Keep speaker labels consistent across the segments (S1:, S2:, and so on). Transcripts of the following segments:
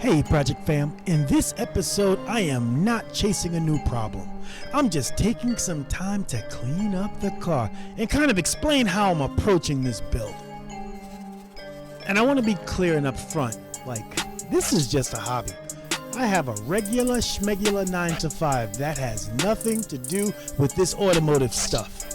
S1: Hey Project Fam, in this episode I am not chasing a new problem. I'm just taking some time to clean up the car and kind of explain how I'm approaching this build. And I want to be clear and upfront, this is just a hobby. I have a regular schmegular 9 to 5 that has nothing to do with this automotive stuff.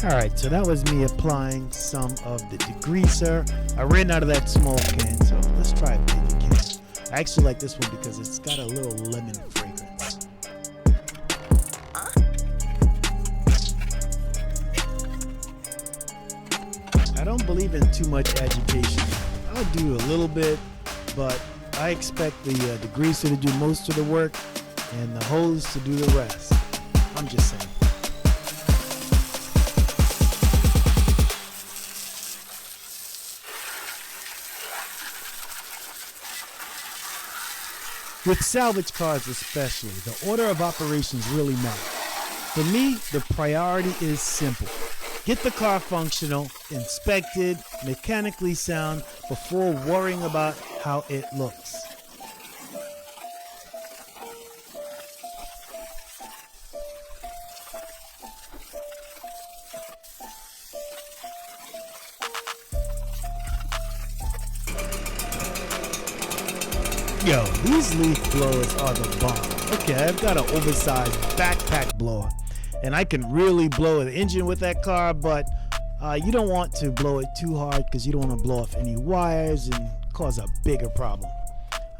S1: Alright, so that was me applying some of the degreaser. I ran out of that small can, so let's try a bigger can. I actually like this one because it's got a little lemon fragrance. I don't believe in too much agitation. I'll do a little bit, but I expect the degreaser to do most of the work and the hose to do the rest. I'm just saying. With salvage cars especially, the order of operations really matter. For me, the priority is simple. Get the car functional, inspected, mechanically sound before worrying about how it looks. Yo, these leaf blowers are the bomb. Okay, I've got an oversized backpack blower, and I can really blow the engine with that car, but you don't want to blow it too hard because you don't want to blow off any wires and cause a bigger problem.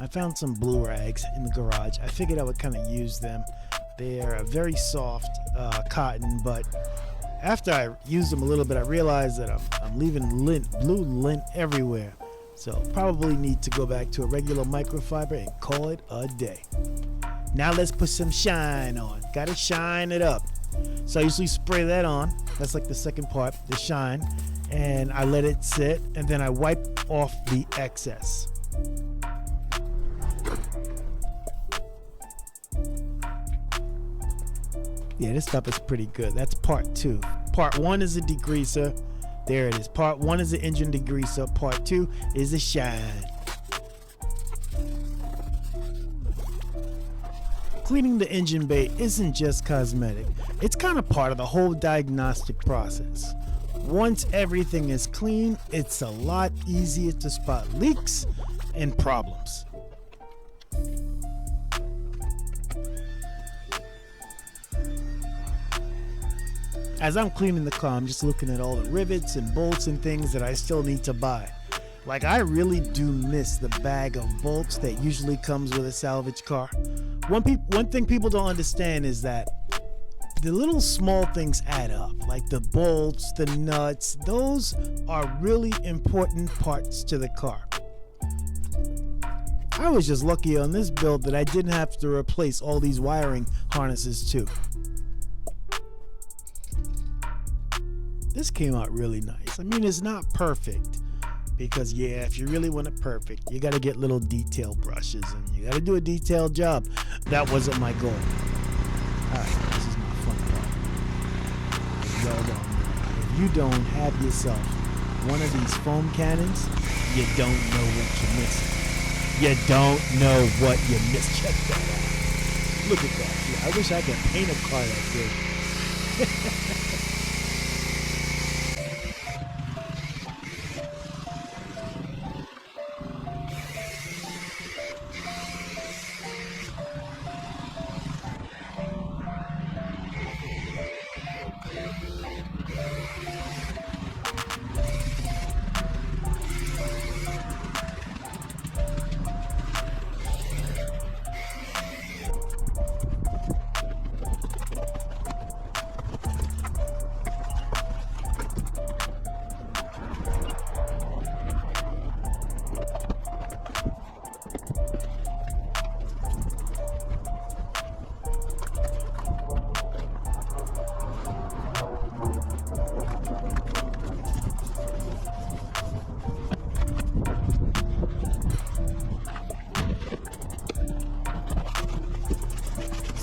S1: I found some blue rags in the garage. I figured I would kind of use them. They're a very soft cotton, but after I used them a little bit, I realized that I'm leaving blue lint everywhere. So probably need to go back to a regular microfiber and call it a day. Now let's put some shine on. Gotta shine it up. So I usually spray that on. That's like the second part, the shine. And I let it sit and then I wipe off the excess. Yeah, this stuff is pretty good. That's part 2. Part 1 is a degreaser. There it is. Part 1 is the engine degreaser. Part 2 is the shine. Cleaning the engine bay isn't just cosmetic. It's kind of part of the whole diagnostic process. Once everything is clean, it's a lot easier to spot leaks and problems. As I'm cleaning the car, I'm just looking at all the rivets and bolts and things that I still need to buy. I really do miss the bag of bolts that usually comes with a salvage car. One thing people don't understand is that the little small things add up, like the bolts, the nuts. Those are really important parts to the car. I was just lucky on this build that I didn't have to replace all these wiring harnesses too. This came out really nice. I mean, it's not perfect because, yeah, if you really want it perfect, you got to get little detail brushes and you got to do a detailed job. That wasn't my goal. All right, this is my fun part. If you don't have yourself one of these foam cannons, you don't know what you're missing. You don't know what you missed. Check that out. Look at that. Yeah, I wish I could paint a car that good.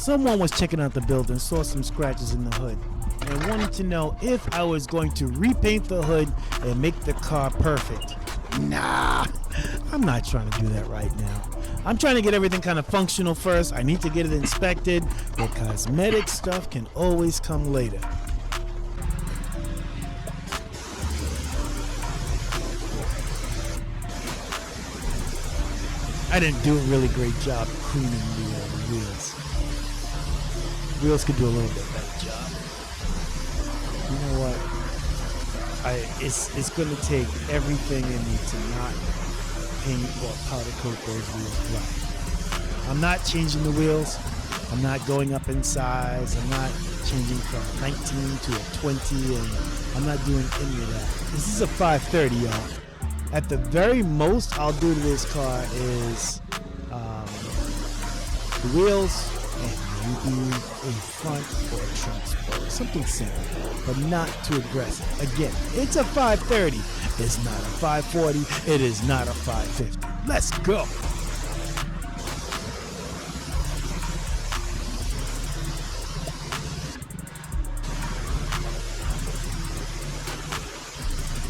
S1: Someone was checking out the build and saw some scratches in the hood and wanted to know if I was going to repaint the hood and make the car perfect. Nah, I'm not trying to do that right now. I'm trying to get everything kind of functional first. I need to get it inspected. The cosmetic stuff can always come later. I didn't do a really great job cleaning the wheels. Wheels could do a little bit better job. You know what? It's going to take everything in me to not paint or powder coat those wheels black. I'm not changing the wheels. I'm not going up in size. I'm not changing from 19 to a 20, and I'm not doing any of that. This is a 530, y'all. At the very most I'll do to this car is the wheels and maybe a front or a trunk spoiler. Something simple, but not too aggressive. Again, it's a 530. It's not a 540. It is not a 550. Let's go.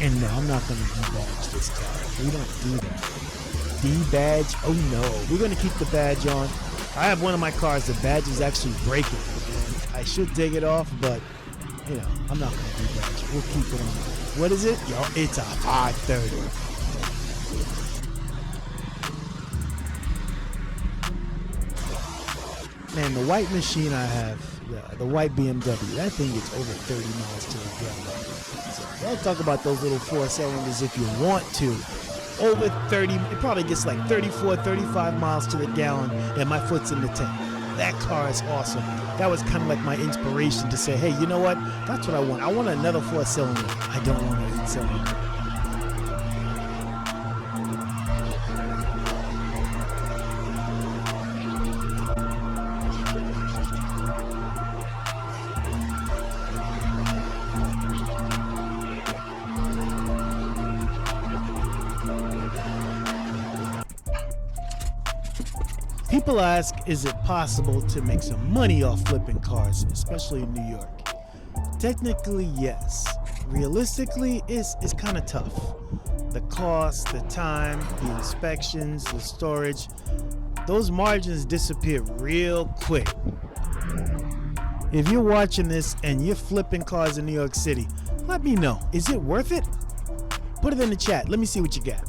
S1: And no, I'm not going to debadge this car. We don't do that. Debadge? Oh no. We're going to keep the badge on. I have one of my cars, the badge is actually breaking. And I should take it off, but, you know, I'm not going to debadge it. We'll keep it on. What is it? Yo, it's a 530. Man, the white machine I have, the white BMW, that thing gets over 30 miles to the gallon. So I'll talk about those little 4 cylinders if you want to. Over 30, it probably gets like 34, 35 miles to the gallon, and my foot's in the tank. That car is awesome. That was kind of like my inspiration to say, hey, you know what? That's what I want. I want another 4-cylinder. I don't want an 8-cylinder. People ask, is it possible to make some money off flipping cars, especially in New York? Technically, yes. Realistically, it's kind of tough. The cost, the time, the inspections, the storage, those margins disappear real quick. If you're watching this and you're flipping cars in New York City, let me know. Is it worth it? Put it in the chat. Let me see what you got.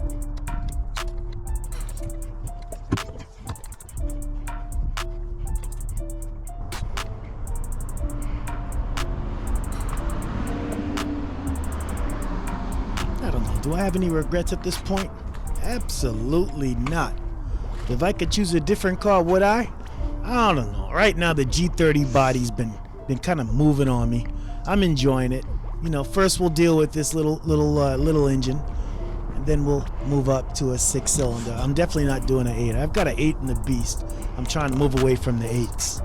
S1: I don't know. Do I have any regrets at this point? Absolutely not. If I could choose a different car, would I? I don't know. Right now, the G30 body's been kind of moving on me. I'm enjoying it. You know, first we'll deal with this little engine, and then we'll move up to a 6-cylinder. I'm definitely not doing an 8. I've got an 8 in the Beast. I'm trying to move away from the 8s.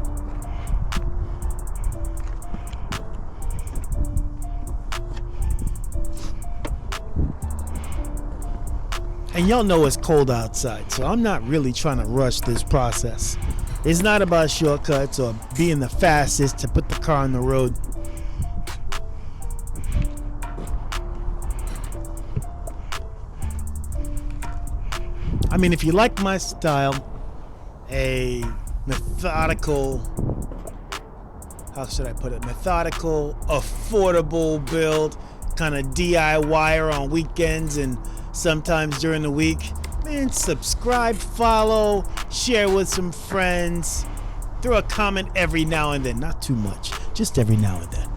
S1: And y'all know it's cold outside, so I'm not really trying to rush this process. It's not about shortcuts or being the fastest to put the car on the road. I mean, if you like my style, a methodical, how should I put it? Methodical, affordable build, kind of DIYer on weekends and sometimes during the week, man, subscribe, follow, share with some friends, throw a comment every now and then. Not too much, just every now and then.